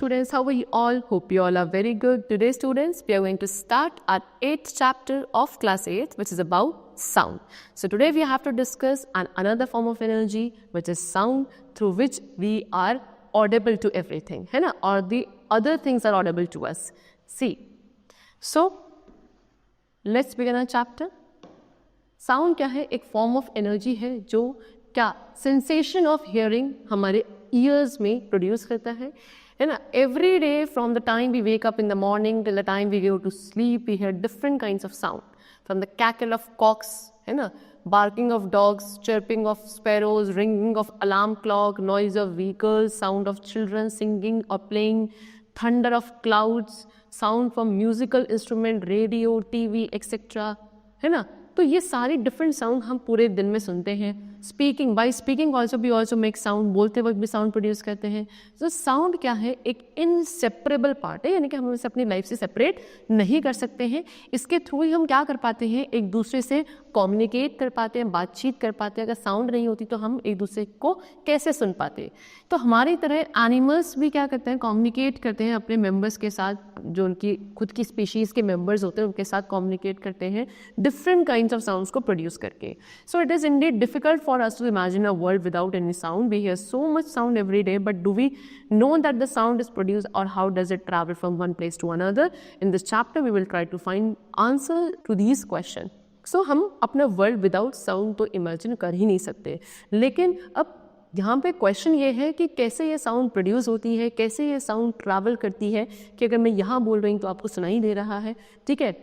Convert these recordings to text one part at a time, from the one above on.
students, how are you all? Hope you all are very good. Today students, we are going to start our 8th chapter of class 8, which is about sound. So today we have to discuss another form of energy, which is sound, through which we are audible to everything, है ना? Or the other things are audible to us. See, so let's begin our chapter. Sound क्या है? एक form of energy है जो क्या sensation of hearing हमारे ears में produce करता है ना? Every day from the time we wake up in the morning till the time we go to sleep, we hear different kinds of sound. From the cackle of cocks, है ना? Barking of dogs, chirping of sparrows, ringing of alarm clock, noise of vehicles, sound of children singing or playing, thunder of clouds, sound from musical instrument, radio, TV, etc. है ना? तो ये सारी different sound हम पूरे दिन में सुनते हैं. Speaking, by speaking also we also make sound, बोलते वक्त भी साउंड प्रोड्यूस करते हैं. तो साउंड क्या है? एक इनसेपरेबल पार्ट है, यानी कि हम इसे अपनी लाइफ से सेपरेट नहीं कर सकते हैं. इसके थ्रू ही हम क्या कर पाते हैं? एक दूसरे से कम्युनिकेट कर पाते हैं, बातचीत कर पाते हैं. अगर साउंड नहीं होती तो हम एक दूसरे को कैसे सुन पाते? तो हमारी तरह एनिमल्स भी क्या करते हैं? कम्युनिकेट करते हैं अपने मेंबर्स के साथ, जो उनकी खुद की स्पीशीज़ के मेंबर्स होते हैं उनके साथ कम्युनिकेट करते हैं डिफरेंट काइंड्स ऑफ साउंड्स को प्रोड्यूस करके. So it is Indeed difficult for us to imagine a world without any sound. We hear so much sound every day, but do we know that the sound is produced, or how does it travel from one place to another? In this chapter, we will try to find answer to these questions. So हम अपना world without sound तो imagine कर ही नहीं सकते. लेकिन अब यहाँ पे क्वेश्चन ये है कि कैसे ये साउंड प्रोड्यूस होती है, कैसे ये साउंड ट्रैवल करती है, कि अगर मैं यहाँ बोल रही हूँ तो आपको सुनाई दे रहा है, ठीक है?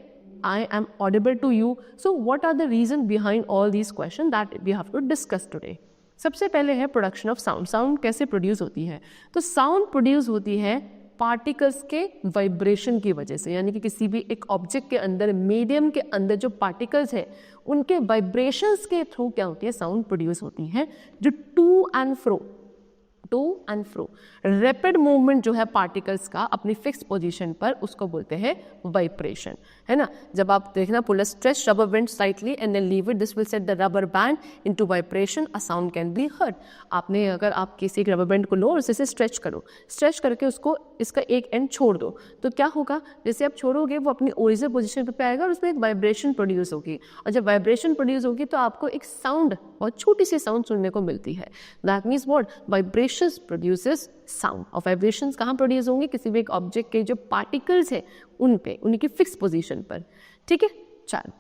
I am audible to you. So what are the reasons behind all these questions that we have to discuss today? सबसे पहले है प्रोडक्शन ऑफ साउंड. साउंड कैसे प्रोड्यूस होती है? तो साउंड प्रोड्यूस होती है पार्टिकल्स के वाइब्रेशन की वजह से, यानी कि किसी भी एक ऑब्जेक्ट के अंदर, मीडियम के अंदर जो पार्टिकल्स है उनके वाइब्रेशंस के थ्रू क्या होती है? साउंड प्रोड्यूस होती है, जो to and fro rapid movement जो है पार्टिकल्स का अपनी फिक्स पोजीशन पर, उसको बोलते हैं वाइब्रेशन, है ना? जब आप देखना, pull a stretch rubber band slightly and then leave it, this will set the rubber band into vibration, a sound can be heard. आपने अगर आप किसी एक रबर बैंड को लो और उसे स्ट्रेच करो, स्ट्रेच करके उसको इसका एक एंड छोड़ दो, तो क्या होगा? जैसे आप छोड़ोगे वो अपनी ओरिजिनल पोजीशन पे आएगा और उसमें एक वाइब्रेशन प्रोड्यूस होगी, और जब वाइब्रेशन प्रोड्यूस होगी तो आपको एक साउंड, बहुत छोटी सी साउंड सुनने को मिलती है. That means what? Vibration produces sound. और वाइब्रेशंस कहाँ प्रोड्यूस होंगे? किसी भी एक ऑब्जेक्ट के जो पार्टिकल्स है उन पे, उनकी फिक्स पोजीशन पर, ठीक है? चलो,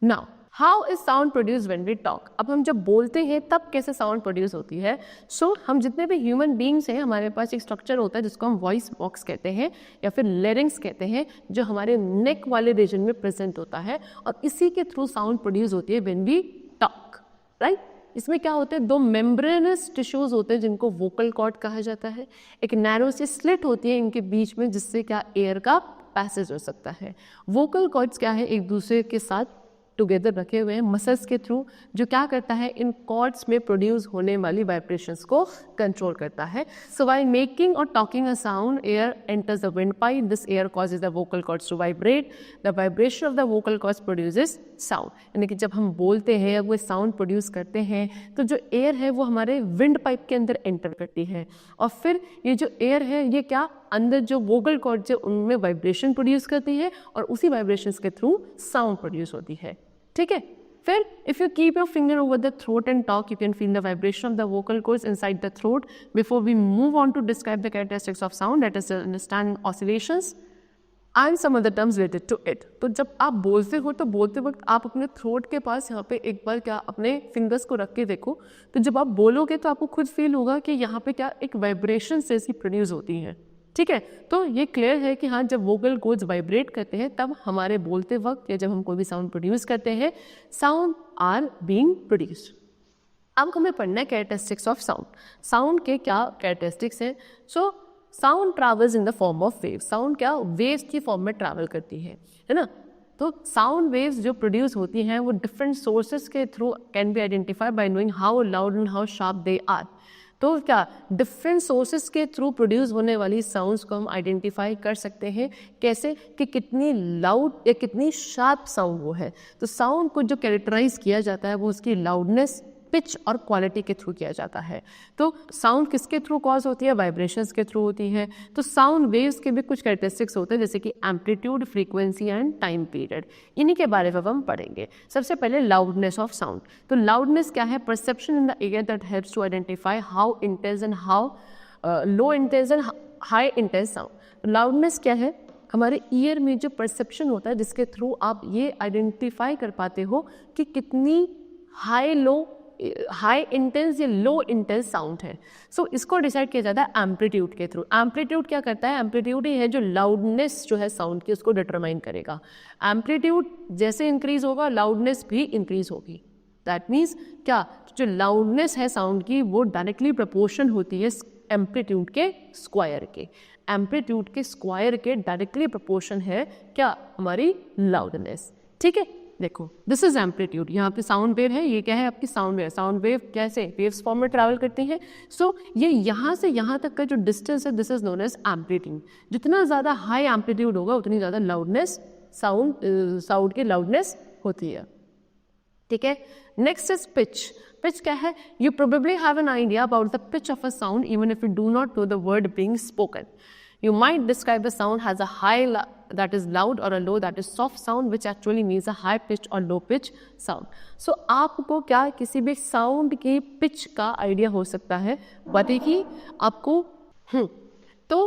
now how is sound produce when we talk? अब हम जब बोलते हैं तब कैसे साउंड प्रोड्यूस होती है? सो हम जितने भी ह्यूमन बींग्स हैं, हमारे पास एक स्ट्रक्चर होता है जिसको हम वॉइस बॉक्स कहते हैं या फिर लेरिंग्स कहते हैं, जो हमारे नेक वाले रीजन में प्रेजेंट होता है, और इसी के थ्रू साउंड प्रोड्यूस होती है व्हेन वी टॉक, राइट? इसमें क्या होते हैं? दो मेम्ब्रेनस टिश्यूज होते हैं जिनको वोकल कॉर्ड कहा जाता है. एक नैरो सी स्लिट होती है इनके बीच में, जिससे क्या एयर का पैसेज हो सकता है. वोकल कॉर्ड्स क्या है? एक दूसरे के साथ टुगेदर रखे हुए हैं मसल्स के थ्रू, जो क्या करता है? इन कॉर्ड्स में प्रोड्यूस होने वाली वाइब्रेशंस को कंट्रोल करता है. सो व्हाइल मेकिंग और talking a sound, air enters the wind pipe. This air causes the vocal cords to vibrate. The vibration of the vocal cords produces sound. यानी कि जब हम बोलते हैं या वो साउंड प्रोड्यूस करते हैं तो जो एयर है वो हमारे विंड पाइप के अंदर एंटर करती है, और फिर ये जो एयर है ये क्या अंदर जो वोकल कॉर्ड्स है उनमें वाइब्रेशन प्रोड्यूस करती है, और उसी वाइब्रेशंस के थ्रू साउंड प्रोड्यूस होती है, ठीक है? फिर if you keep your finger over the throat and talk, you can feel the vibration of the vocal cords inside the throat. Before we move on to describe the characteristics of sound, let us understand oscillations and some other terms related to it. तो जब आप बोलते हो तो बोलते वक्त आप अपने थ्रोट के पास यहाँ पे एक बार क्या अपने फिंगर्स को रख के देखो, तो जब आप बोलोगे तो आपको खुद फील होगा कि यहाँ पे क्या एक वाइब्रेशन जैसी प्रोड्यूस होती है, ठीक है? तो ये क्लियर है कि हाँ, जब वोकल कॉर्ड्स वाइब्रेट करते हैं तब हमारे बोलते वक्त या जब हम कोई भी साउंड प्रोड्यूस करते हैं, साउंड आर बीइंग प्रोड्यूस्ड. अब हमें पढ़ना है कैरेक्टरिस्टिक्स ऑफ साउंड. साउंड के क्या कैरेक्टरिस्टिक्स हैं? So sound travels in the form of wave. Sound क्या वेव्स की फॉर्म में ट्रैवल करती है ना? तो साउंड वेव्स जो प्रोड्यूस होती हैं वो डिफरेंट सोर्सेज के through can be identified by knowing how loud and how sharp they are. तो क्या डिफरेंट सोर्सेज के थ्रू प्रोड्यूस होने वाली साउंड्स को हम आइडेंटिफाई कर सकते हैं. कैसे? कि कितनी लाउड या कितनी शार्प साउंड वो है. तो साउंड को जो कैरेक्टराइज किया जाता है वो उसकी लाउडनेस, पिच और क्वालिटी के थ्रू किया जाता है। तो साउंड किसके थ्रू कॉज होती है? वाइब्रेशंस के थ्रू होती है। तो साउंड वेव्स के भी कुछ कैरेक्टरिस्टिक्स होते हैं, जैसे कि amplitude, frequency and time period. इन्हीं के बारे में हम पढ़ेंगे। सबसे पहले लाउडनेस ऑफ साउंड। तो लाउडनेस क्या है? Perception in the air that helps to identify how intense and how low intense and high intense sound. Loudness क्या है? हमारे ईयर में जो परसेप्शन होता है जिसके थ्रू आप ये आइडेंटिफाई कर पाते हो कि कितनी हाई इंटेंस या लो इंटेंस साउंड है। सो इसको डिसाइड किया जाता है एम्पलीट्यूड के थ्रू। एम्पलीट्यूड क्या करता है? एम्पलीट्यूड ही है जो लाउडनेस जो है साउंड की उसको डिटरमाइन करेगा। एम्पलीट्यूड जैसे इंक्रीज होगा लाउडनेस भी इंक्रीज होगी। दैट मीन्स क्या? जो लाउडनेस है साउंड की वो डायरेक्टली प्रोपोर्शन होती है एम्पलीट्यूड के स्क्वायर के। एम्पलीट्यूड के स्क्वायर के डायरेक्टली प्रोपोर्शन है क्या? हमारी लाउडनेस। ठीक है, देखो दिस इज एम्पलीट्यूड। यहाँ पे साउंड वेव है, ये क्या है? आपकी साउंड वेव। साउंड वेव कैसे वेव्स फॉर्म में ट्रैवल करती हैं? सो ये यहाँ से यहाँ तक का जो डिस्टेंस है this is known as amplitude. जितना ज़्यादा हाई एम्पलीट्यूड होगा उतनी ज़्यादा लाउडनेस साउंड की लाउडनेस होती है। ठीक है, नेक्स्ट इज पिच। पिच क्या है? You probably have an idea about the pitch of a sound even if you do not know the word being spoken. You might describe a sound as a high that is loud or a low that is soft sound, which actually means a high pitch or low pitch sound. So आपको क्या किसी भी sound की pitch का idea हो सकता है? बताइए आपको। तो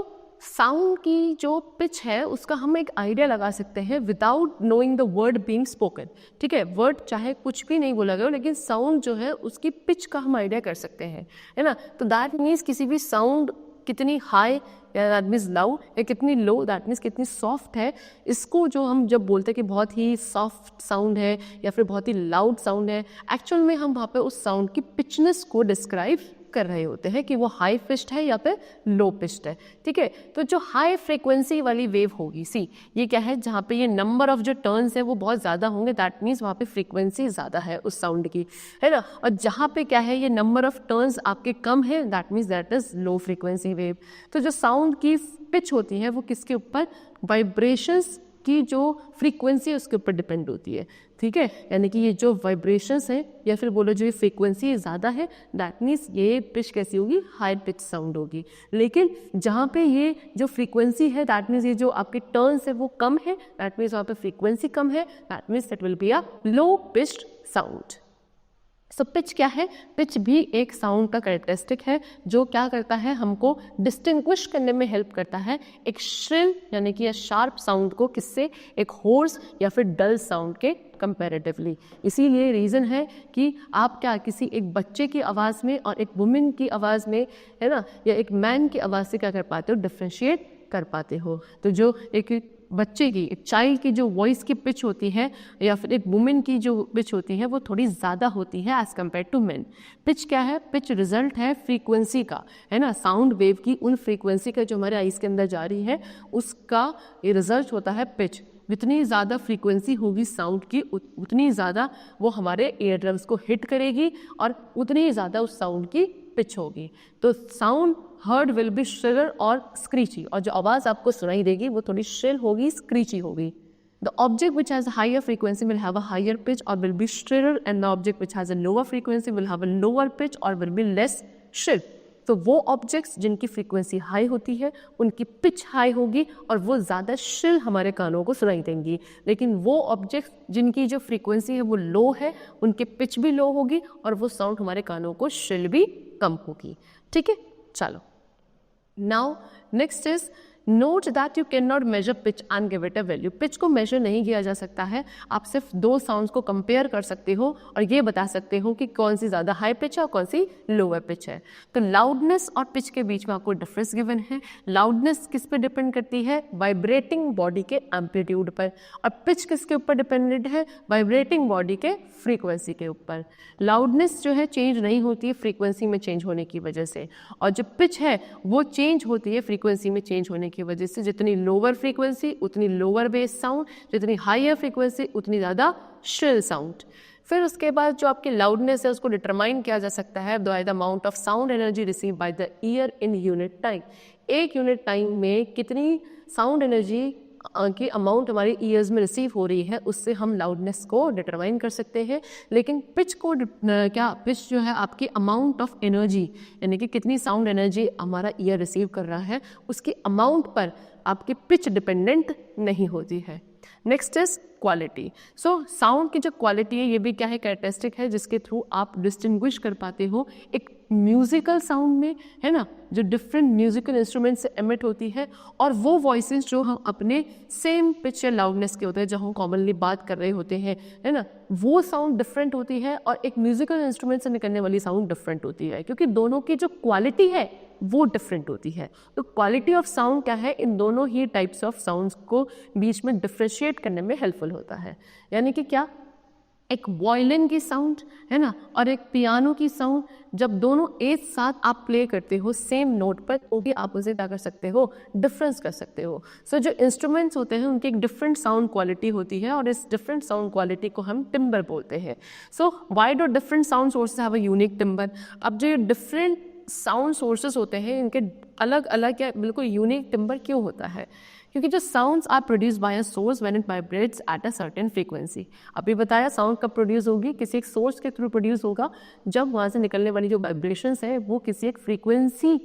साउंड की जो पिच है उसका हम एक आइडिया लगा सकते हैं without knowing the word being spoken. ठीक है, वर्ड चाहे कुछ भी नहीं बोला गया लेकिन साउंड जो है उसकी पिच का हम आइडिया कर सकते हैं, है ना। तो दैट मीन्स किसी भी साउंड कितनी हाई या दैट मीन्स लाउड या कितनी लो दैट मीन्स कितनी सॉफ्ट है, इसको जो हम जब बोलते हैं कि बहुत ही सॉफ्ट साउंड है या फिर बहुत ही लाउड साउंड है, एक्चुअल में हम वहाँ पे उस साउंड की पिचनेस को डिस्क्राइब कर रहे होते हैं कि वो हाई पिच्ड है या फिर लो पिच्ड है। ठीक है, तो जो हाई फ्रीक्वेंसी वाली वेव होगी, सी ये क्या है? जहाँ पे ये नंबर ऑफ जो टर्न्स है वो बहुत ज़्यादा होंगे, दैट मीन्स वहाँ पे फ्रीक्वेंसी ज़्यादा है उस साउंड की, है ना। और जहाँ पे क्या है, ये नंबर ऑफ टर्न्स आपके कम है, that means that is low frequency wave. तो जो साउंड की पिच होती है वो किसके ऊपर? वाइब्रेशंस की जो फ्रीक्वेंसी है उसके ऊपर डिपेंड होती है। ठीक है, यानी कि ये जो वाइब्रेशंस हैं या फिर बोलो जो ये फ्रीक्वेंसी ज़्यादा है दैट मीन्स ये पिच कैसी होगी? हाई पिच साउंड होगी। लेकिन जहाँ पे ये जो फ्रीक्वेंसी है दैट मीन्स ये जो आपके टर्न्स है वो कम है, दैट मीन्स वहाँ पे फ्रीक्वेंसी कम है, that means that will be a low pitched sound. So pitch क्या है? पिच भी एक साउंड का कैरेक्टरिस्टिक है जो क्या करता है? हमको डिस्टिंग्विश करने में हेल्प करता है एक श्रिल यानी कि शार्प साउंड को किससे? एक होर्स या फिर डल साउंड के कंपैरेटिवली। इसीलिए रीज़न है कि आप क्या किसी एक बच्चे की आवाज़ में और एक वुमेन की आवाज़ में, है ना, या एक मैन की आवाज़ से क्या कर पाते हो? डिफ्रेंशिएट कर पाते हो। तो जो एक बच्चे की, एक चाइल्ड की जो वॉइस की पिच होती है या फिर एक वुमेन की जो पिच होती है वो थोड़ी ज़्यादा होती है as compare to men. Pitch क्या है? पिच रिजल्ट है फ्रीक्वेंसी का, है ना। साउंड वेव की उन फ्रीक्वेंसी का जो हमारे आइज़ के अंदर जा रही है उसका ये रिजल्ट होता है पिच। जितनी ज़्यादा फ्रीक्वेंसी होगी साउंड की उतनी ज़्यादा वो हमारे ईयर ड्रम्स को हिट करेगी और उतनी ही ज़्यादा उस साउंड की पिच होगी। तो साउंड हर्ड विल बी श्रिलर और स्क्रीची, और जो आवाज़ आपको सुनाई देगी वो थोड़ी श्रिल होगी, स्क्रीची होगी। The object which has a higher frequency will have a higher pitch or will be shriller, and the object which has a lower frequency will have a lower pitch or will be less shrill. तो वो objects जिनकी frequency high होती है उनकी pitch high होगी और वो ज़्यादा श्रिल हमारे कानों को सुनाई देंगी। लेकिन वो ऑब्जेक्ट्स जिनकी जो फ्रीक्वेंसी है वो लो है उनकी पिच भी लो होगी और वो साउंड हमारे कानों को श्रिल भी कम होगी। ठीक है, चलो now next is note that you can not measure pitch and give it a value. Pitch को मेजर नहीं किया जा सकता है, आप सिर्फ दो साउंड्स को कंपेयर कर सकते हो और ये बता सकते हो कि कौन सी ज़्यादा हाई पिच है और कौन सी लोअर पिच है। तो लाउडनेस और पिच के बीच में आपको डिफरेंस गिवन है। लाउडनेस किस पे डिपेंड करती है? वाइब्रेटिंग बॉडी के एम्पलीट्यूड पर, और पिच किसके ऊपर डिपेंडेंट है? वाइब्रेटिंग बॉडी के फ्रीक्वेंसी के ऊपर। लाउडनेस जो है चेंज नहीं होती है फ्रीक्वेंसी में चेंज होने की वजह से, और जो पिच है वो चेंज होती है फ्रीक्वेंसी में चेंज होने की वजह से। जितनी लोअर फ्रीक्वेंसी उतनी लोअर बेस साउंड, जितनी हायर फ्रीक्वेंसी उतनी ज़्यादा श्रिल साउंड। फिर उसके बाद जो आपकी लाउडनेस है उसको डिटरमाइन किया जा सकता है by the amount of sound energy receive by the year in unit time. एक यूनिट टाइम में कितनी साउंड एनर्जी की अमाउंट हमारे ईयर्स में रिसीव हो रही है उससे हम लाउडनेस को डिटरमाइन कर सकते हैं। लेकिन पिच को क्या पिच जो है आपकी अमाउंट ऑफ एनर्जी, यानी कि कितनी साउंड एनर्जी हमारा ईयर रिसीव कर रहा है उसकी अमाउंट पर आपकी पिच डिपेंडेंट नहीं होती है। Next is quality. So sound की जो क्वालिटी है ये भी क्या है, कैरेक्टरिस्टिक है जिसके थ्रू आप डिस्टिंग्विश कर पाते हो एक म्यूजिकल साउंड में, है ना, जो डिफरेंट म्यूजिकल इंस्ट्रूमेंट से एमिट होती है, और वो वॉइसेस जो हम अपने सेम पिच या लाउडनेस के होते हैं, जहाँ हम कॉमनली बात कर रहे होते हैं, है ना, वो साउंड डिफरेंट होती है और एक म्यूजिकल इंस्ट्रूमेंट से निकलने वाली साउंड डिफरेंट होती है, क्योंकि दोनों की जो क्वालिटी है वो डिफरेंट होती है। तो क्वालिटी ऑफ साउंड क्या है, इन दोनों ही टाइप्स ऑफ साउंड्स को बीच में डिफ्रेंशिएट करने में हेल्पफुल होता है। यानी कि क्या, एक वायलिन की साउंड, है ना, और एक पियानो की साउंड, जब दोनों एक साथ आप प्ले करते हो सेम नोट पर, तो भी आप उसे क्या कर सकते हो, डिफरेंस कर सकते हो। सो जो इंस्ट्रूमेंट्स होते हैं उनकी एक डिफरेंट साउंड क्वालिटी होती है और इस डिफरेंट साउंड क्वालिटी को हम टिम्बर बोलते हैं। So why do different sound sources have a unique timber. अब जो डिफरेंट साउंड सोर्सेज होते हैं इनके अलग अलग या बिल्कुल यूनिक टिम्बर क्यों होता है, क्योंकि जो sounds are produce by a source when it vibrates at a certain frequency. अभी बताया साउंड कब प्रोड्यूस होगी, किसी एक सोर्स के थ्रू प्रोड्यूस होगा जब वहाँ से निकलने वाली जो वाइब्रेशंस है वो किसी एक फ्रीक्वेंसी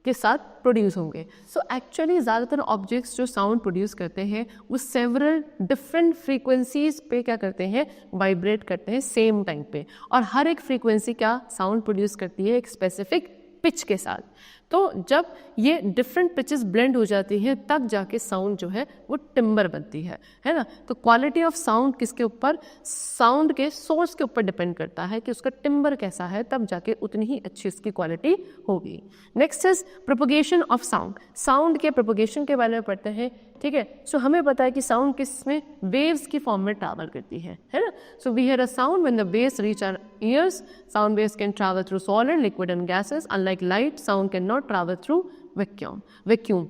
के साथ प्रोड्यूस होंगे। सो एक्चुअली ज़्यादातर ऑब्जेक्ट्स जो साउंड प्रोड्यूस करते हैं वो सेवरल डिफरेंट फ्रीक्वेंसीज पे क्या करते हैं, वाइब्रेट करते हैं सेम टाइम पे, और हर एक फ्रीक्वेंसी क्या साउंड प्रोड्यूस करती है एक स्पेसिफिक पिच के साथ। तो जब ये डिफरेंट पिचेस ब्लेंड हो जाती हैं तब जाके साउंड जो है वो टिम्बर बनती है ना। तो क्वालिटी ऑफ साउंड किसके ऊपर, साउंड के सोर्स के ऊपर डिपेंड करता है कि उसका टिम्बर कैसा है, तब जाके उतनी ही अच्छी उसकी क्वालिटी होगी। Next is propagation of sound. Sound के प्रोपगेशन के बारे में पढ़ते हैं, ठीक है। सो हमें पता है कि साउंड किस में, वेव्स की फॉर्म में ट्रैवल करती है ना। So we hear a sound when the waves reach our ears. Sound waves can travel through solid, liquid and gases. Unlike light, sound can not travel through vacuum.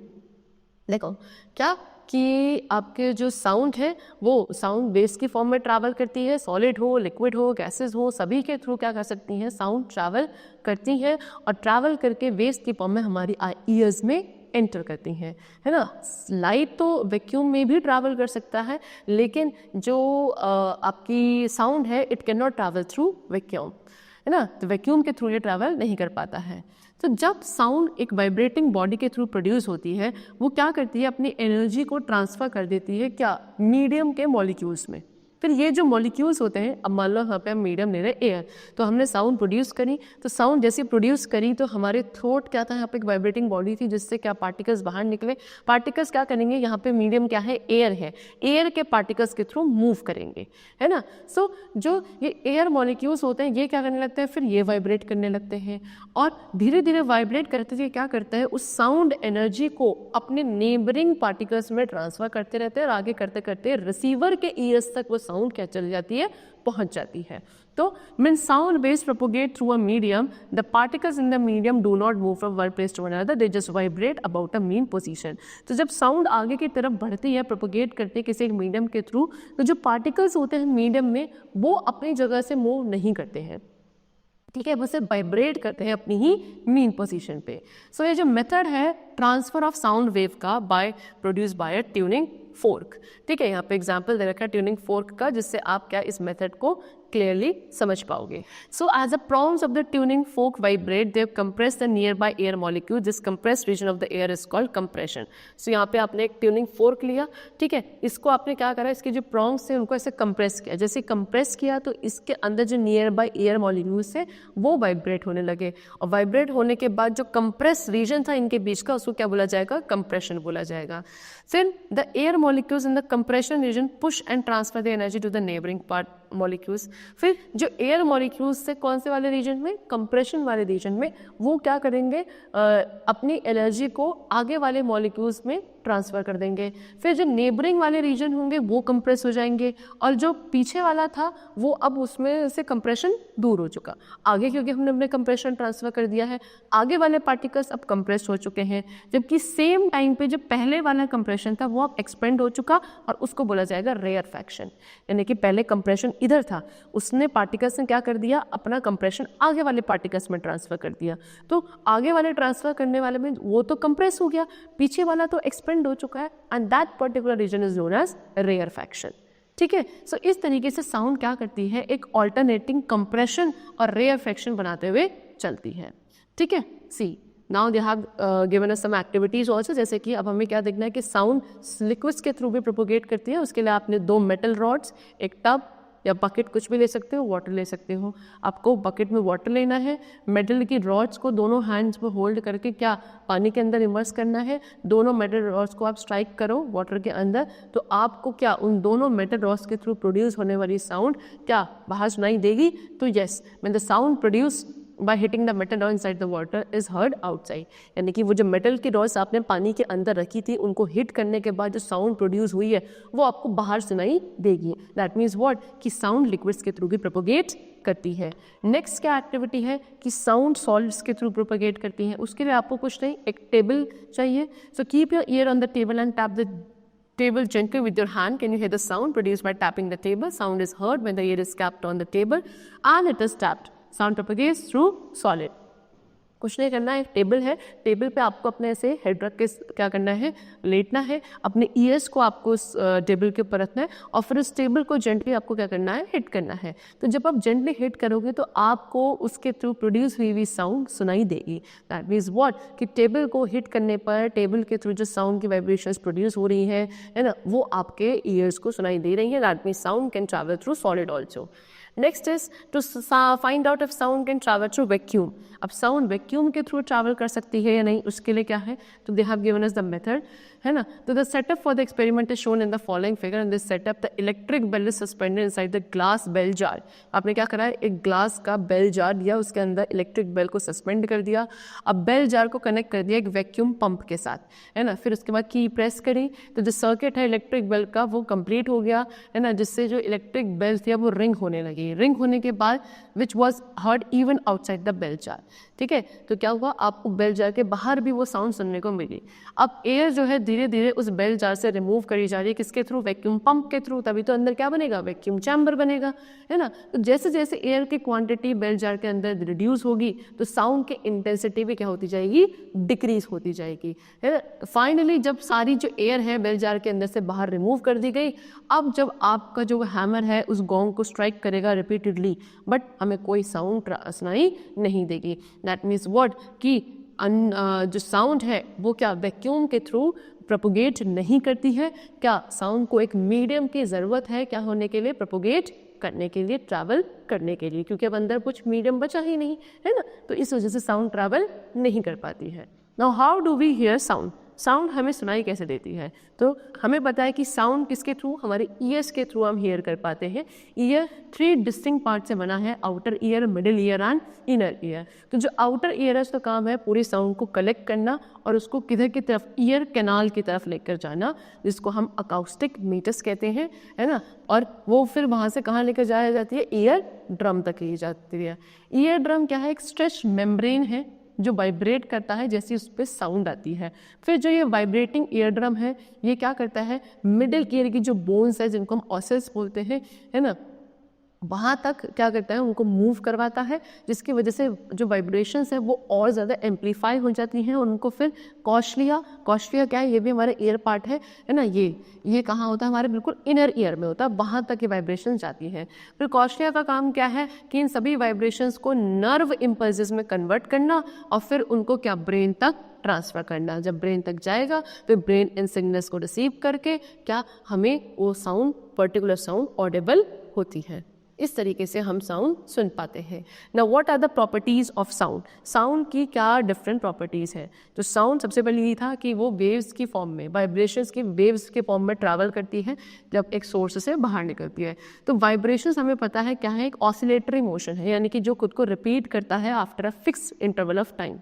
देखो क्या कि आपके जो साउंड है वो साउंड वेव्स की form में travel करती है, सॉलिड हो, लिक्विड हो, गैसेस हो, सभी के थ्रू क्या कर सकती हैं, साउंड ट्रैवल करती है, और ट्रैवल करके वेव्स की फॉर्म में हमारी ईयर्स में एंटर करती हैं, है ना। लाइट तो वैक्यूम में भी ट्रैवल कर सकता है, लेकिन जो आपकी साउंड है it can not travel through vacuum, है ना। तो वैक्यूम के थ्रू ये ट्रैवल नहीं कर पाता है। तो जब साउंड एक वाइब्रेटिंग बॉडी के थ्रू प्रोड्यूस होती है वो क्या करती है, अपनी एनर्जी को ट्रांसफ़र कर देती है क्या, मीडियम के मॉलिक्यूल्स में। फिर ये जो मॉलिक्यूल्स होते हैं, अब मान लो यहाँ पे हम मीडियम ले रहे हैं एयर, तो हमने साउंड प्रोड्यूस करी, तो साउंड जैसे प्रोड्यूस करी तो हमारे थ्रोट क्या था, यहाँ पे एक वाइब्रेटिंग बॉडी थी जिससे क्या पार्टिकल्स बाहर निकले। पार्टिकल्स क्या करेंगे, यहाँ पे मीडियम क्या है, एयर है, एयर के पार्टिकल्स के थ्रू मूव करेंगे, है ना। सो जो ये एयर मॉलिक्यूल्स होते हैं ये क्या करने लगते हैं, फिर ये वाइब्रेट करने लगते हैं, और धीरे धीरे वाइब्रेट करते हुए क्या करता है, उस साउंड एनर्जी को अपने नेबरिंग पार्टिकल्स में ट्रांसफ़र करते रहते हैं, और आगे करते करते रिसीवर के ईयर्स तक वो साउंड क्या चली जाती है, पहुंच जाती है। तो when sound waves propagate through a medium, the particles in the medium do not move from one place to another, they just vibrate about a mean position. तो जब साउंड आगे की तरफ बढ़ती है, प्रोपोगेट करती है किसी एक मीडियम के थ्रू, तो जो पार्टिकल्स होते हैं मीडियम में वो अपनी जगह से मूव नहीं करते हैं, ठीक है, वो सिर्फ वाइब्रेट करते हैं अपनी ही मीन पोजीशन पे। सो ये जो मेथड है ट्रांसफर ऑफ साउंड वेव का प्रोड्यूस बाय ट्यूनिंग फोर्क, ठीक है, यहाँ पे एग्जांपल दे रखा है ट्यूनिंग फोर्क का, जिससे आप क्या इस मेथड को क्लियरली समझ पाओगे। So as a prongs of the tuning fork vibrate, they compress the nearby air molecule, this compressed region of the air is called compression. So यहाँ पे आपने एक ट्यूनिंग फोर्क लिया, ठीक है, इसको आपने क्या करा, इसके जो prongs थे उनको ऐसे कंप्रेस किया, जैसे कंप्रेस किया तो इसके अंदर जो नियर बाय एयर मॉलिक्यूल्स है वो वाइब्रेट होने लगे, और वाइब्रेट होने के बाद जो कंप्रेस रीजन था इनके बीच का उसको क्या बोला जाएगा, कंप्रेशन बोला जाएगा। फिर the air molecules in the compression region push and transfer the energy to the neighbouring part molecules. फिर जो एयर मॉलिक्यूल्स से कौन से वाले रीजन में, कंप्रेशन वाले रीजन में, वो क्या करेंगे, अपनी एनर्जी को आगे वाले मॉलिक्यूल्स में ट्रांसफ़र कर देंगे। फिर जो नेबरिंग वाले रीजन होंगे वो कंप्रेस हो जाएंगे, और जो पीछे वाला था वो अब उसमें से कंप्रेशन दूर हो चुका, आगे क्योंकि हमने अपने कंप्रेशन ट्रांसफ़र कर दिया है, आगे वाले पार्टिकल्स अब कंप्रेस हो चुके हैं, जबकि सेम टाइम पे जो पहले वाला कंप्रेशन था वो अब एक्सपेंड हो चुका, और उसको बोला जाएगा रेयरफैक्शन। यानी कि पहले कंप्रेशन इधर था, उसने पार्टिकल्स ने क्या कर दिया, अपना कंप्रेशन आगे वाले पार्टिकल्स में ट्रांसफ़र कर दिया, तो आगे वाले ट्रांसफ़र करने वाले में वो तो कंप्रेस हो गया, पीछे वाला तो एक्सपेंड सस्पेंड हो चुका है and that particular region is known as rarefaction. ठीक है, सो इस तरीके से साउंड क्या करती है, एक ऑल्टरनेटिंग कंप्रेशन और रेयरफैक्शन बनाते हुए चलती है। ठीक है, see now they have given us some activities also, जैसे कि अब हमें क्या देखना है कि साउंड लिक्विड्स के थ्रू भी प्रोपोगेट करती है। उसके लिए आपने 2 मेटल रॉड्स, एक टब या बकेट कुछ भी ले सकते हो, वाटर ले सकते हो। आपको बकेट में वाटर लेना है, मेटल की रॉड्स को दोनों हैंड्स में होल्ड करके क्या पानी के अंदर इमर्स करना है। दोनों मेटल रॉड्स को आप स्ट्राइक करो वाटर के अंदर, तो आपको क्या उन दोनों मेटल रॉड्स के थ्रू प्रोड्यूस होने वाली साउंड क्या बाहर सुनाई देगी। तो yes, when the sound produce by hitting the metal rod inside the water is heard outside, यानी कि वो जो मेटल की रॉड्स आपने पानी के अंदर रखी थी उनको हिट करने के बाद जो साउंड प्रोड्यूस हुई है वो आपको बाहर सुनाई देगी। दैट मीन्स व्हाट, कि साउंड लिक्विड्स के थ्रू भी प्रोपोगेट करती है। नेक्स्ट क्या एक्टिविटी है कि साउंड सॉलिड्स के थ्रू प्रोपोगेट करती है। उसके लिए आपको कुछ नहीं, एक टेबल चाहिए। So keep your year on the table and tap the table gently with your hand. Can you hear the sound produced by tapping the table? Sound is heard when the ear is capped on the table and it is tapped. Sound propagates through solid. कुछ नहीं करना है, table है, table पे आपको अपने ऐसे head रख के क्या करना है, लेटना है, अपने ईयर्स को आपको उस टेबल के ऊपर रखना है और फिर उस टेबल को जेंटली आपको क्या करना है, हिट करना है। तो जब आप जेंटली हिट करोगे तो आपको उसके थ्रू प्रोड्यूस हुई हुई साउंड सुनाई देगी। दैट मीन्स व्हाट, कि टेबल को हिट करने पर टेबल के थ्रू जो साउंड की वाइब्रेशंस प्रोड्यूस हो रही है ना, वो आपके ईयर्स को सुनाई दे रही है। That means sound can travel through solid also. Next is to find out if sound can travel through vacuum. अब साउंड वैक्यूम के थ्रू ट्रैवल कर सकती है या नहीं, उसके लिए क्या है, तो they have given us the method, है ना। तो the setup for the experiment is shown in the following figure. In this setup the electric bell is suspended inside the glass bell jar. आपने क्या करा है, एक ग्लास का bell jar दिया, उसके अंदर इलेक्ट्रिक बेल को सस्पेंड कर दिया। अब बेल जार को कनेक्ट कर दिया एक वैक्यूम पंप के साथ, है ना। फिर उसके बाद की प्रेस करी तो जो सर्किट है इलेक्ट्रिक बेल का वो कंप्लीट हो गया, है ना, जिससे जो इलेक्ट्रिक बेल थी वो रिंग होने लगी। रिंग होने के बाद which was heard even outside the bell jar. ठीक है, तो क्या हुआ, आपको बेल जार के बाहर भी वो साउंड सुनने को मिली। अब एयर जो है धीरे धीरे उस बेल जार से रिमूव करी जा रही है, किसके थ्रू, वैक्यूम पंप के थ्रू। तभी तो अंदर क्या बनेगा, वैक्यूम चैम्बर बनेगा, है ना। तो जैसे जैसे एयर की क्वांटिटी बेल जार के अंदर रिड्यूस होगी तो साउंड की इंटेंसिटी भी क्या होती जाएगी, डिक्रीज होती जाएगी, है ना। फाइनली जब सारी जो एयर है बेल जार के अंदर से बाहर रिमूव कर दी गई, अब जब आपका जो हैमर है उस गोंग को स्ट्राइक करेगा रिपीटेडली, बट हमें कोई साउंड सुनाई नहीं देगी। दैट मीन्स व्हाट, कि जो साउंड है वो क्या वैक्यूम के थ्रू प्रोपोगेट नहीं करती है। क्या साउंड को एक मीडियम की ज़रूरत है क्या होने के लिए, प्रोपोगेट करने के लिए, ट्रैवल करने के लिए, क्योंकि अब अंदर कुछ मीडियम बचा ही नहीं, है ना। तो इस वजह से साउंड ट्रैवल नहीं कर पाती है। Now how do we hear sound, sound हमें सुनाई कैसे देती है। तो हमें पता है कि साउंड किसके थ्रू, हमारे ईयर्स के थ्रू हम हियर कर पाते हैं। ईयर 3 डिस्टिंक्ट पार्ट से बना है, outer ear, middle ear and inner ear. तो जो आउटर ईयर है उसका काम है पूरी साउंड को कलेक्ट करना और उसको किधर की तरफ, ईयर कैनाल की तरफ लेकर जाना, जिसको हम अकाउस्टिक मीटर्स कहते हैं, है ना। और वो फिर वहाँ से कहाँ लेकर जाया जाती है, ईयर ड्रम तक ली जाती है। ईयर ड्रम क्या है, एक स्ट्रेच मेम्ब्रेन है जो वाइब्रेट करता है जैसी उस पर साउंड आती है। फिर जो ये वाइब्रेटिंग ईयर ड्रम है ये क्या करता है, मिडिल ईयर की जो बोन्स है जिनको हम ऑसल्स बोलते हैं, है ना, वहाँ तक क्या करता है, उनको मूव करवाता है, जिसकी वजह से जो वाइब्रेशंस है वो और ज़्यादा एम्पलीफाई हो जाती हैं। उनको फिर कॉशलिया क्या है, ये भी हमारा ईयर पार्ट है ना। ये कहाँ होता है, हमारे बिल्कुल इनर ईयर में होता है, वहाँ तक ये वाइब्रेशन जाती है। फिर कॉशलिया का काम क्या है कि इन सभी वाइब्रेशंस को नर्व इम्पल्सेस में कन्वर्ट करना और फिर उनको क्या, ब्रेन तक ट्रांसफ़र करना। जब ब्रेन तक जाएगा फिर ब्रेन इन सिग्नल्स को रिसीव करके क्या हमें वो साउंड, पर्टिकुलर साउंड ऑडिबल होती है। इस तरीके से हम साउंड सुन पाते हैं। Now what are the properties of sound, sound की क्या डिफरेंट प्रॉपर्टीज़ है। तो साउंड सबसे पहले ये था कि वो वेव्स की फॉर्म में, वाइब्रेशंस की वेव्स के फॉर्म में ट्रैवल करती है जब एक सोर्स से बाहर निकलती है। तो वाइब्रेशंस हमें पता है क्या है, एक ऑसिलेटरी मोशन है, यानी कि जो खुद को रिपीट करता है after a fix interval of time.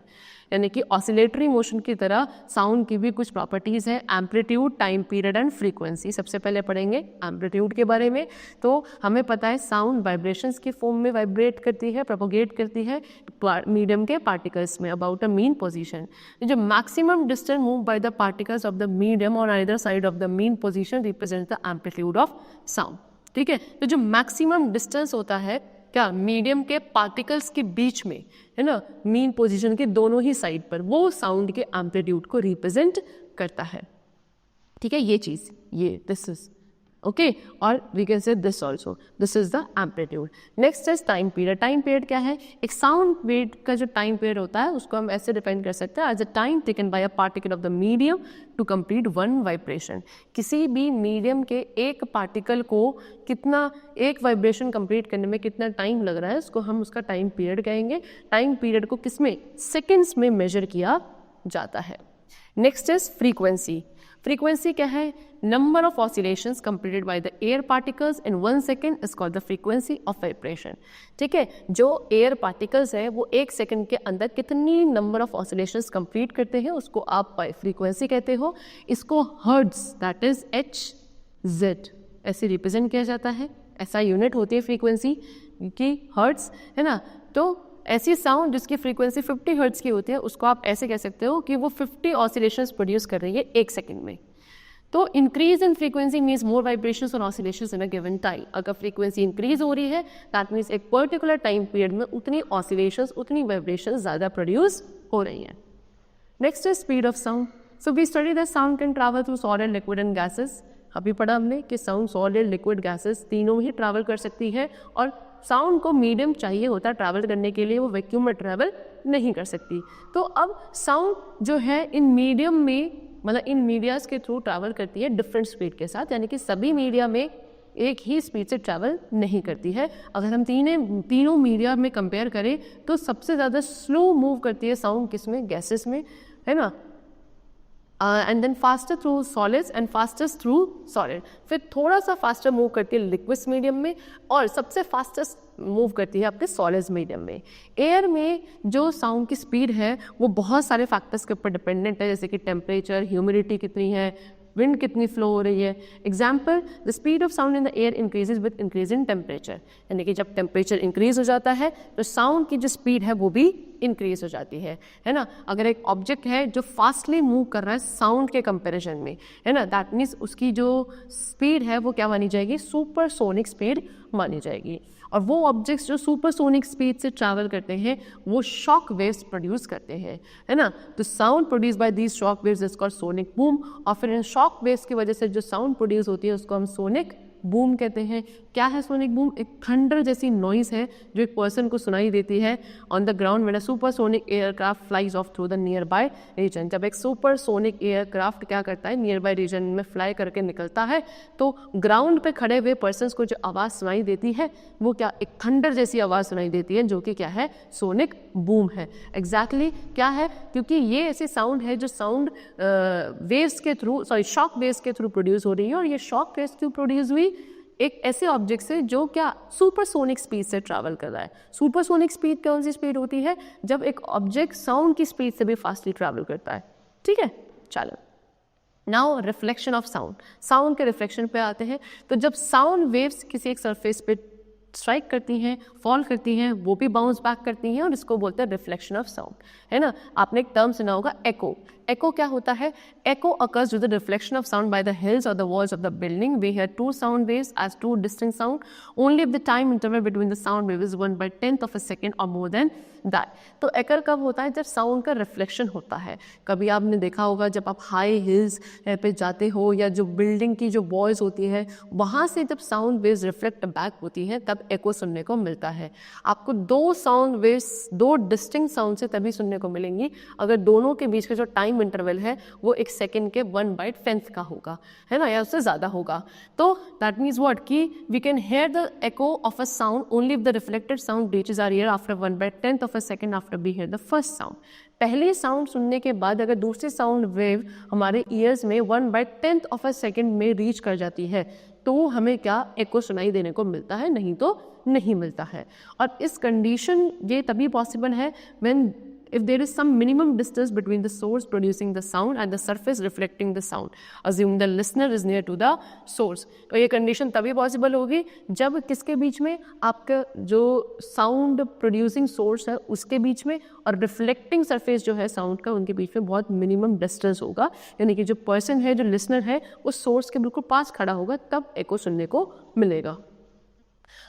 यानी कि ऑसिलेटरी मोशन की तरह साउंड की भी कुछ प्रॉपर्टीज़ हैं, amplitude, time period and frequency. सबसे पहले पढ़ेंगे एम्पलीट्यूड के बारे में। तो हमें पता है साउंड वाइब्रेशंस की फॉर्म में वाइब्रेट करती है, प्रोपोगेट करती है मीडियम के पार्टिकल्स में अबाउट अ मीन पोजीशन। जो maximum distance move by the particles of the medium on either side of the mean position represent the amplitude of sound. ठीक है, तो जो मैक्सिमम डिस्टेंस होता है क्या, मीडियम के पार्टिकल्स के बीच में, है ना, मीन पोजीशन के दोनों ही साइड पर, वो साउंड के एम्पलीट्यूड को रिप्रेजेंट करता है। ठीक है, ये चीज़, ये दिस इज ओके, और we can say this also, this is the amplitude. Next is time period. Time period क्या है? एक साउंड वेव का जो टाइम पीरियड होता है उसको हम ऐसे डिफाइन कर सकते हैं as a time taken by a particle of the medium to complete one vibration. किसी भी मीडियम के एक पार्टिकल को कितना, एक वाइब्रेशन कंप्लीट करने में कितना टाइम लग रहा है, उसको हम उसका टाइम पीरियड कहेंगे। टाइम पीरियड को किसमें? सेकेंड्स में मेजर किया जाता है। Next is frequency. फ्रीक्वेंसी क्या है? Number of oscillations completed by the air particles in 1 second is called the frequency of vibration. ठीक है, जो एयर पार्टिकल्स है वो 1 सेकेंड के अंदर कितनी नंबर ऑफ ऑसिलेशंस कंप्लीट करते हैं उसको आप फ्रीक्वेंसी कहते हो। इसको हर्ट्ज, दैट इज HZ ऐसे रिप्रेजेंट किया जाता है। ऐसा यूनिट होती है फ्रीक्वेंसी की, हर्ट्ज, है ना। तो ऐसी साउंड जिसकी फ्रीक्वेंसी 50 हर्ट्ज की होती है उसको आप ऐसे कह सकते हो कि वो 50 ऑसिलेशंस प्रोड्यूस कर रही है 1 सेकेंड में। तो increase in frequency means more vibrations और oscillations in a given time. अगर फ्रीक्वेंसी इंक्रीज हो रही है दैट मीन्स एक पर्टिकुलर टाइम पीरियड में उतनी ऑसिलेशंस, उतनी वाइब्रेशंस ज़्यादा प्रोड्यूस हो रही हैं। Next is speed of sound. So we study that sound can travel through solid, liquid and gases. अभी पढ़ा हमने कि साउंड सॉलिड, लिक्विड, गैसेस तीनों ही ट्रैवल कर सकती है, और साउंड को मीडियम चाहिए होता है ट्रैवल करने के लिए, वो वैक्यूम में ट्रैवल नहीं कर सकती। तो अब साउंड जो है इन मीडियम में, मतलब इन मीडियाज़ के थ्रू ट्रैवल करती है डिफरेंट स्पीड के साथ, यानी कि सभी मीडिया में एक ही स्पीड से ट्रैवल नहीं करती है। अगर हम तीनों मीडिया में कंपेयर करें तो सबसे ज़्यादा स्लो मूव करती है साउंड किसमें? गैसेस में, है ना। And then faster through solids and fastest through solid. फिर थोड़ा सा फास्टर मूव करती है लिक्विड्स मीडियम में, और सबसे फास्टेस्ट मूव करती है आपके सॉलिड्स मीडियम में। एयर में जो साउंड की स्पीड है वो बहुत सारे फैक्टर्स के ऊपर डिपेंडेंट है, जैसे कि टेम्परेचर, ह्यूमिडिटी कितनी है, विंड कितनी फ्लो हो रही है। Example, the speed of sound in the air increases with increase in temperature, यानी कि जब टेम्परेचर इंक्रीज हो जाता है तो साउंड की जो स्पीड है वो भी इंक्रीज हो जाती है ना। अगर एक ऑब्जेक्ट है जो फास्टली मूव कर रहा है साउंड के कंपैरिजन में, है ना, दैट मीन्स उसकी जो स्पीड है वो क्या मानी जाएगी? सुपरसोनिक स्पीड मानी जाएगी। और वो ऑब्जेक्ट्स जो सुपरसोनिक स्पीड से ट्रैवल करते हैं वो शॉक वेव्स प्रोड्यूस करते हैं, है ना। तो sound produce by these shock waves is called sonic boom, और फिर इन शॉक वेव्स की वजह से जो साउंड प्रोड्यूस होती है उसको हम सोनिक बूम कहते हैं। क्या है सोनिक बूम? एक थंडर जैसी नॉइज है जो एक पर्सन को सुनाई देती है on the ground when a supersonic aircraft flies off through the nearby region. जब एक सुपरसोनिक एयरक्राफ्ट क्या करता है, नियर बाय रीजन में फ्लाई करके निकलता है तो ग्राउंड पे खड़े हुए पर्सन्स को जो आवाज़ सुनाई देती है वो क्या? एक थंडर जैसी आवाज़ सुनाई देती है, जो कि क्या है? सोनिक बूम है। एग्जैक्टली क्या है? क्योंकि ये ऐसी साउंड है जो साउंड वेव्स के थ्रू, सॉरी शॉक वेव्स के थ्रू प्रोड्यूस हो रही है, और ये शॉक वेव्स क्यों प्रोड्यूस हुई? एक ऐसे ऑब्जेक्ट से जो क्या सुपरसोनिक स्पीड से ट्रैवल कर रहा है। सुपरसोनिक स्पीड कौन सी स्पीड होती है? जब एक ऑब्जेक्ट साउंड की स्पीड से भी फास्टली ट्रैवल करता है। ठीक है, चलो now reflection of sound. Sound के रिफ्लेक्शन पे आते हैं। तो जब साउंड वेव्स किसी एक सरफेस पे स्ट्राइक करती हैं, फॉल करती हैं, वो भी बाउंस बैक करती हैं, और इसको बोलते हैं रिफ्लेक्शन ऑफ साउंड, है ना। आपने एक टर्म सुना होगा एको। एको क्या होता है? एको occurs due to the reflection of sound by the hills or the walls of the building. We hear two sound waves as two distinct sound only if the time interval between the sound wave is 1/10 of a second or more than that. तो एकर कब होता है? जब sound का reflection होता है। कभी आपने देखा होगा जब आप हाई हिल्स पे जाते हो या जो बिल्डिंग की जो वॉल्स होती है वहाँ से जब साउंड वेव्स रिफ्लेक्ट बैक होती है तब एको सुनने को मिलता है। आपको दो साउंड वेव्स, दो डिस्टिंक्ट साउंड से तभी सुनने को मिलेंगी अगर दोनों के बीच का जो टाइम इंटरवल है वो 1 सेकेंड के 1/10 का होगा, है ना, या उससे ज़्यादा होगा। तो दैट मीन्स व्हाट कि we can hear the echo of a sound only if the reflected sound reaches our ear after 1/10 of a second after we hear the first sound. पहले साउंड सुनने के बाद अगर दूसरी साउंड वेव हमारे years में 1/10 of a second में reach कर जाती है तो हमें क्या एको सुनाई देने को मिलता है, नहीं तो नहीं मिलता है। और इस कंडीशन ये तभी पॉसिबल है when if there is some minimum distance between the source producing the sound and the surface reflecting the sound, assume the listener is near to the source। तो ये कंडीशन तभी पॉसिबल होगी जब किसके बीच में? आपका जो साउंड प्रोड्यूसिंग सोर्स है उसके बीच में और रिफ्लेक्टिंग सरफेस जो है साउंड का उनके बीच में बहुत मिनिमम डिस्टेंस होगा, यानी कि जो पर्सन है, जो लिसनर है, उस सोर्स के बिल्कुल पास खड़ा होगा, तब एको सुनने को मिलेगा।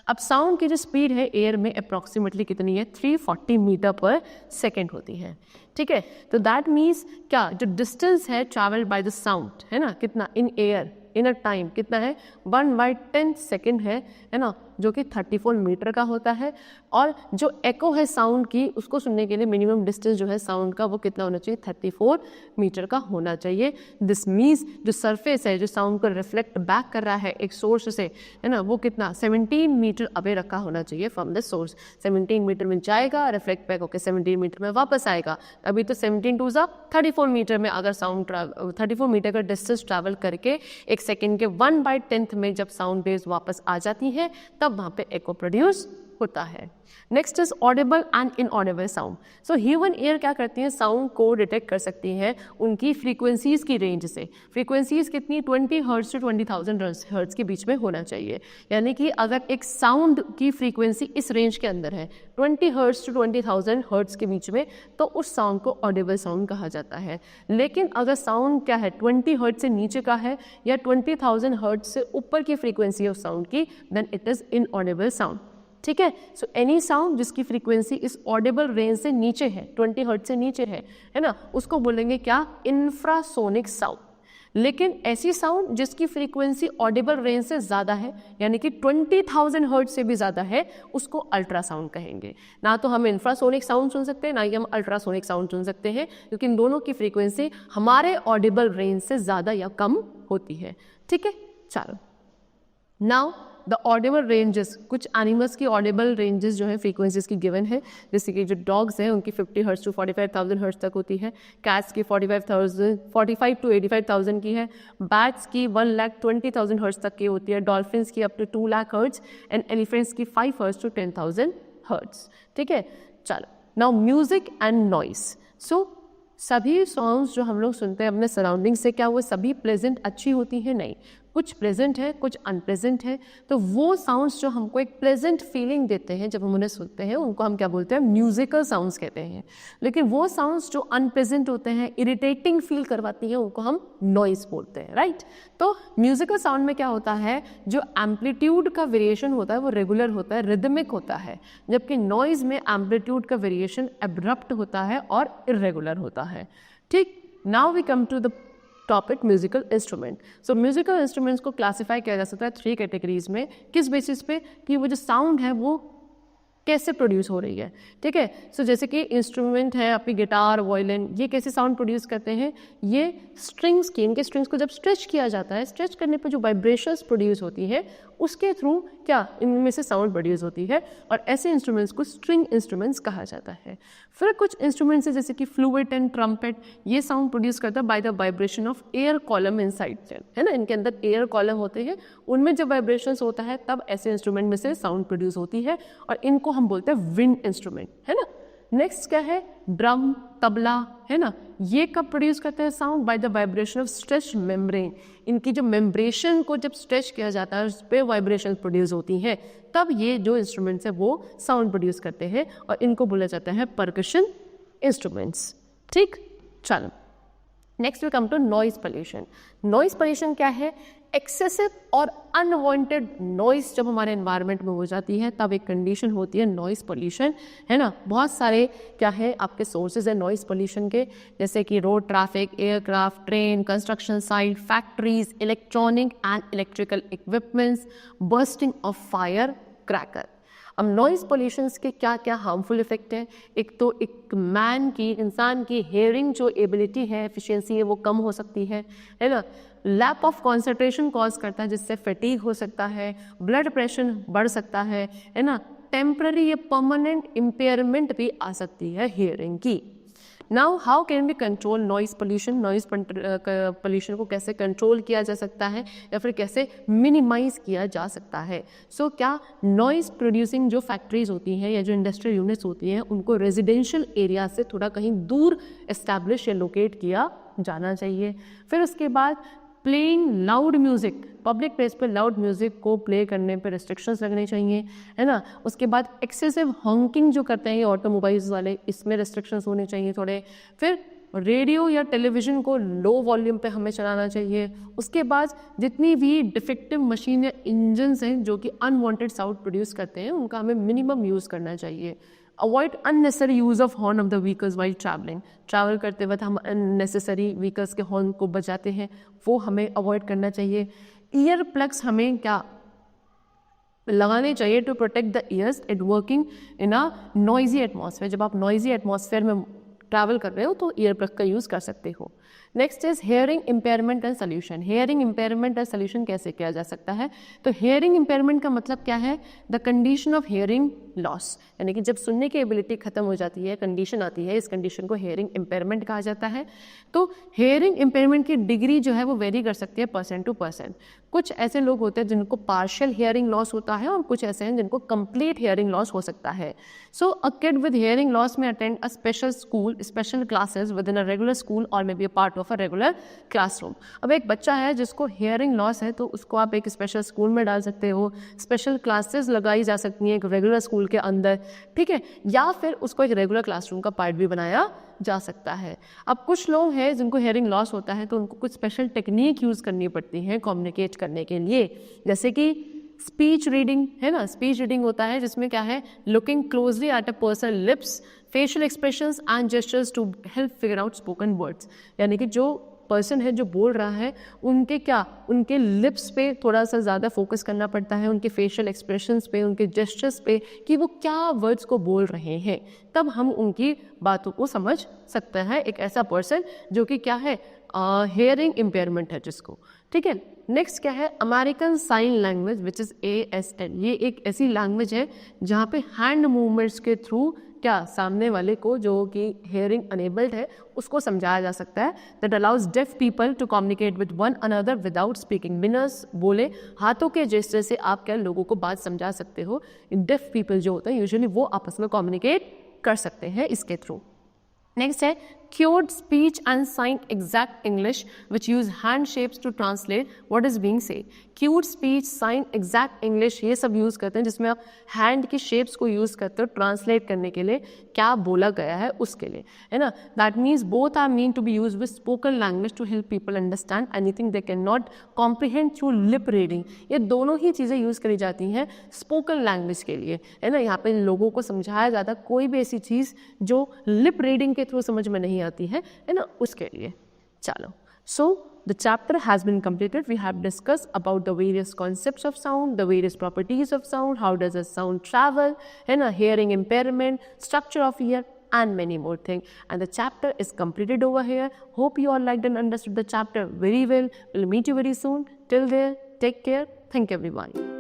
अब साउंड की जो स्पीड है एयर में अप्रॉक्सीमेटली कितनी है, 340 मीटर पर सेकेंड होती है, ठीक है। तो दैट मीन्स क्या, जो डिस्टेंस है ट्रैवल्ड बाय द साउंड है ना, कितना in air in a time कितना है, 1/10 सेकेंड है ना, जो कि 34 मीटर का होता है। और जो एको है साउंड की, उसको सुनने के लिए मिनिमम डिस्टेंस जो है साउंड का वो कितना होना चाहिए, 34 मीटर का होना चाहिए। दिस मीन्स जो सरफेस है जो साउंड को रिफ्लेक्ट बैक कर रहा है एक सोर्स से, है ना, वो कितना 17 मीटर अवे रखा होना चाहिए फ्रॉम द सोर्स। 17 मीटर में जाएगा, रिफ्लेक्ट बैक होकर 17 मीटर में वापस आएगा। अभी तो 17 टू 34 मीटर में अगर साउंड 34 मीटर का डिस्टेंस ट्रैवल करके एक सेकेंड के 1/10 में जब साउंड वेव्स वापस आ जाती हैं, तब वहाँ पे एको प्रोड्यूस होता है। Next is Audible and inaudible sound. So human ear क्या करती है, साउंड को डिटेक्ट कर सकती है उनकी फ्रीक्वेंसीज की रेंज से। फ्रीक्वेंसीज कितनी, 20 हर्ट्ज से 20,000 हर्ट्ज के बीच में होना चाहिए। यानी कि अगर एक साउंड की फ्रीक्वेंसी इस रेंज के अंदर है, 20 हर्ट्ज टू 20,000 हर्ट्ज के बीच में, तो उस साउंड को ऑडिबल साउंड कहा जाता है। लेकिन अगर साउंड क्या है, 20 हर्ट्ज से नीचे का है या 20,000 हर्ट्ज से ऊपर की फ्रीक्वेंसी है उस साउंड की, then it is inaudible sound, ठीक है। सो एनी साउंड जिसकी फ्रीक्वेंसी इस ऑडिबल रेंज से नीचे है, 20 हर्ट्ज से नीचे है ना, उसको बोलेंगे क्या, इंफ्रासोनिक साउंड। लेकिन ऐसी साउंड जिसकी फ्रीक्वेंसी ऑडिबल रेंज से ज़्यादा है, यानी कि 20,000 हर्ट्ज से भी ज़्यादा है, उसको अल्ट्रासाउंड कहेंगे। ना तो हम इंफ्रासोनिक साउंड सुन सकते हैं, ना ही हम अल्ट्रासोनिक साउंड सुन सकते हैं, क्योंकि इन दोनों की फ्रीक्वेंसी हमारे ऑडिबल रेंज से ज़्यादा या कम होती है, ठीक है। चलो, नाउ द ऑडिबल रेंजेस, कुछ एनिमल्स की ऑडिबल रेंजेस जो है फ्रीक्वेंसीज की गिवन है। जैसे कि जो डॉग्स हैं उनकी 50 हर्ट्ज टू 45,000 हर्ट्ज तक होती है, कैट्स की 45 टू 85,000 की है, बैट्स की 1,20,000 हर्ट्ज तक की होती है, डॉल्फिन्स की up to 2 lakh hertz and elephants की 5 हर्ट्ज टू 10,000 हर्ट्ज, ठीक है। चलो, now music and noise. So सभी सॉन्ग्स जो हम लोग सुनते हैं अपने सराउंडिंग से, क्या वो सभी प्लेजेंट अच्छी होती हैं? नहीं, कुछ प्लेजेंट है, कुछ अनप्लेजेंट है। तो वो साउंड्स जो हमको एक प्लेजेंट फीलिंग देते हैं जब हम उन्हें सुनते हैं, उनको हम क्या बोलते हैं, म्यूजिकल साउंड्स कहते हैं। लेकिन वो साउंड्स जो अनप्लेजेंट होते हैं, इरिटेटिंग फील करवाती हैं, उनको हम नॉइस बोलते हैं, राइट। तो म्यूजिकल साउंड में क्या होता है, जो एम्पलीट्यूड का वेरिएशन होता है वो रेगुलर होता है, रिदमिक होता है, जबकि नॉइज में एम्पलीट्यूड का वेरिएशन एब्रप्ट होता है और इरेगुलर होता है, ठीक। Now we come to the topic musical instrument. So musical instruments को क्लासिफाई किया जा सकता है 3 कैटेगरीज में। किस बेसिस पे, कि वो जो साउंड है वो कैसे प्रोड्यूस हो रही है, ठीक है। सो जैसे कि इंस्ट्रूमेंट है आपकी गिटार, वायलिन, ये कैसे साउंड प्रोड्यूस करते हैं, ये स्ट्रिंग्स की, इनके स्ट्रिंग्स को जब स्ट्रेच किया जाता है, स्ट्रेच करने पर जो वाइब्रेशंस प्रोड्यूस होती है उसके थ्रू क्या इनमें से साउंड प्रोड्यूस होती है, और ऐसे इंस्ट्रूमेंट्स को स्ट्रिंग इंस्ट्रूमेंट्स कहा जाता है। फिर कुछ इंस्ट्रूमेंट्स है जैसे कि फ्लूट एंड ट्रम्पेट, ये साउंड प्रोड्यूस करता है by the vibration of air column inside them, है ना, इनके अंदर एयर कॉलम होते हैं, उनमें जब वाइब्रेशंस होता है तब ऐसे इंस्ट्रूमेंट में से साउंड प्रोड्यूस होती है, और इनको हम बोलते हैं विंड इंस्ट्रूमेंट, है ना। नेक्स्ट क्या है, ड्रम, तबला, है ना, ये कब प्रोड्यूस करते हैं sound, by the vibration of stretch membrane, इनकी जो मेम्ब्रेशन को जब स्ट्रेच किया जाता है उस पर वाइब्रेशन प्रोड्यूस होती हैं, तब ये जो इंस्ट्रूमेंट्स है वो साउंड प्रोड्यूस करते हैं, और इनको बोला जाता है परकशन इंस्ट्रूमेंट्स, ठीक। चलो, next we come to noise pollution. Noise pollution क्या है, एक्सेसिव और अनवांटेड नॉइस जब हमारे एनवायरनमेंट में हो जाती है तब एक कंडीशन होती है नॉइस पोल्यूशन, है ना। बहुत सारे क्या है आपके सोर्सेज है नॉइस पोल्यूशन के, जैसे कि road traffic, aircraft, train, construction site, factories, electronic and electrical equipments, bursting of fire cracker. अब नॉइज पोल्यूशंस के क्या क्या हार्मफुल इफेक्ट हैं, एक तो एक इंसान की हेयरिंग जो एबिलिटी है, एफिशिएंसी है, वो कम हो सकती है ना। लैक ऑफ कॉन्सेंट्रेशन कॉज करता है जिससे फैटीग हो सकता है, ब्लड प्रेशर बढ़ सकता है ना, टेम्पररी या परमानेंट इम्पेयरमेंट भी आ सकती है हियरिंग की। Now how can we control noise pollution, noise pollution को कैसे कंट्रोल किया जा सकता है या फिर कैसे मिनिमाइज किया जा सकता है। सो क्या नॉइज प्रोड्यूसिंग जो फैक्ट्रीज होती हैं या जो इंडस्ट्रियल यूनिट्स होती हैं उनको रेजिडेंशियल एरिया से थोड़ा कहीं दूर एस्टैब्लिश या लोकेट किया जाना चाहिए। फिर उसके बाद playing loud music, public place पर लाउड म्यूजिक को प्ले करने पर रिस्ट्रिक्शंस लगने चाहिए, है ना। उसके बाद एक्सेसिव हॉन्किंग जो करते हैं ऑटोमोबाइल्स वाले, इसमें रिस्ट्रिक्शंस होने चाहिए थोड़े। फिर रेडियो या टेलीविज़न को लो वॉल्यूम पे हमें चलाना चाहिए। उसके बाद जितनी भी डिफेक्टिव मशीन या इंजन्स हैं जो कि अनवांटेड साउंड प्रोड्यूस करते हैं, उनका हमें मिनिमम यूज़ करना चाहिए। Avoid unnecessary use of horn of the vehicles while travelling. Travel करते वक्त हम अननेसेसरी व्हीकल्स के हॉर्न को बजाते हैं, वो हमें अवॉइड करना चाहिए। ईयर प्लग्स हमें क्या लगाने चाहिए to protect the ears at working in a noisy atmosphere. जब आप नॉइजी एटमॉस्फेयर में ट्रैवल कर रहे हो तो ईयर प्लग का यूज़ कर सकते हो। Next is hearing impairment and solution. Hearing impairment and solution कैसे किया जा सकता है? तो हेयरिंग इम्पेयरमेंट का मतलब क्या है? The condition of hearing loss, यानी कि जब सुनने की एबिलिटी खत्म हो जाती है, कंडीशन आती है, इस कंडीशन को हेयरिंग इम्पेयरमेंट कहा जाता है। तो हेयरिंग इम्पेयरमेंट की डिग्री जो है वो वेरी कर सकती है पर्सन टू पर्सन। कुछ ऐसे लोग होते हैं जिनको पार्शियल हेयरिंग लॉस होता है और कुछ ऐसे हैं जिनको कंप्लीट हेयरिंग लॉस हो सकता है। So a kid with hearing loss में attend a special school, special classes within a regular school और may be a part of a regular classroom. अब एक बच्चा है जिसको हेयरिंग लॉस है तो उसको आप एक स्पेशल स्कूल में डाल सकते हो, स्पेशल क्लासेस लगाई जा सकती हैं एक रेगुलर स्कूल के अंदर, ठीक है, या फिर उसको एक रेगुलर क्लासरूम का पार्ट भी बनाया जा सकता है। अब कुछ लोग हैं जिनको हेयरिंग लॉस होता है तो उनको कुछ स्पेशल टेक्निक यूज़ करनी पड़ती है कम्युनिकेट करने के लिए, जैसे कि स्पीच रीडिंग है ना। स्पीच रीडिंग होता है जिसमें क्या है, looking closely at a person lips, facial expressions and gestures to help figure out spoken words. यानी कि जो पर्सन है जो बोल रहा है उनके क्या, उनके लिप्स पे थोड़ा सा ज़्यादा फोकस करना पड़ता है, उनके फेशियल एक्सप्रेशंस पे, उनके जेस्चर्स पे कि वो क्या वर्ड्स को बोल रहे हैं, तब हम उनकी बातों को समझ सकते हैं। एक ऐसा पर्सन जो कि क्या है, हेयरिंग इम्पेयरमेंट है जिसको, ठीक है। नेक्स्ट क्या है, American sign language which is ASL। ये एक ऐसी लैंग्वेज है जहाँ पे हैंड मूवमेंट्स के थ्रू क्या सामने वाले को जो कि हेयरिंग अनेबल्ड है उसको समझाया जा सकता है। That allows deaf people to communicate with one another without speaking. बिनर्स बोले हाथों के जेस्चर से आप क्या लोगों को बात समझा सकते हो। डेफ पीपल जो होते हैं यूजुअली वो आपस में कम्युनिकेट कर सकते हैं इसके थ्रू। नेक्स्ट है cured speech and sign exact English which use hand shapes to translate what is being said. cured speech, sign exact English ये सब यूज़ करते हैं जिसमें आप हैंड की शेप्स को यूज़ करते हो ट्रांसलेट करने के लिए क्या बोला गया है उसके लिए, है ना। That means both are mean to be use with spoken language to help people understand anything they can not comprehend through lip reading. ये दोनों ही चीज़ें यूज़ करी जाती हैं स्पोकन लैंग्वेज के लिए, है ना। यहाँ पे लोगों को समझाया जाता है कोई भी ऐसी चीज़ जो लिप रीडिंग के थ्रू समझ में नहीं आती है ना, उसके लिए। चलो, so the chapter has been completed. We have discussed about the various concepts of sound, the various properties of sound, how does a sound travel, and a hearing impairment, structure of ear, and many more things. And the chapter is completed over here. Hope you all liked and understood the chapter very well. We'll meet you very soon. Till there, take care. Thank you everyone.